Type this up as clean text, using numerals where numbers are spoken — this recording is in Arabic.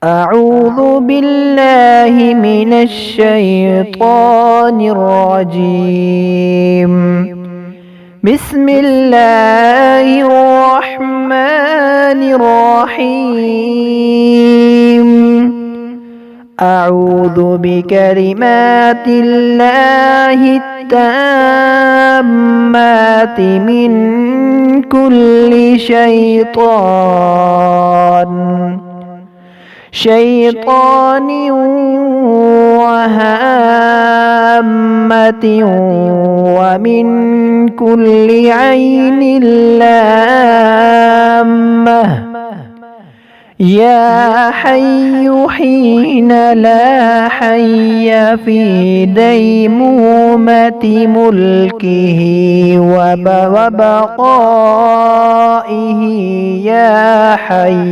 أعوذ بالله من الشيطان الرجيم. بسم الله الرحمن الرحيم. أعوذ بكلمات الله التامات من كل شيطان وهامة ومن كل عين لامة يا حي حين لا حي في ديمومة ملكه وبقائه يا حي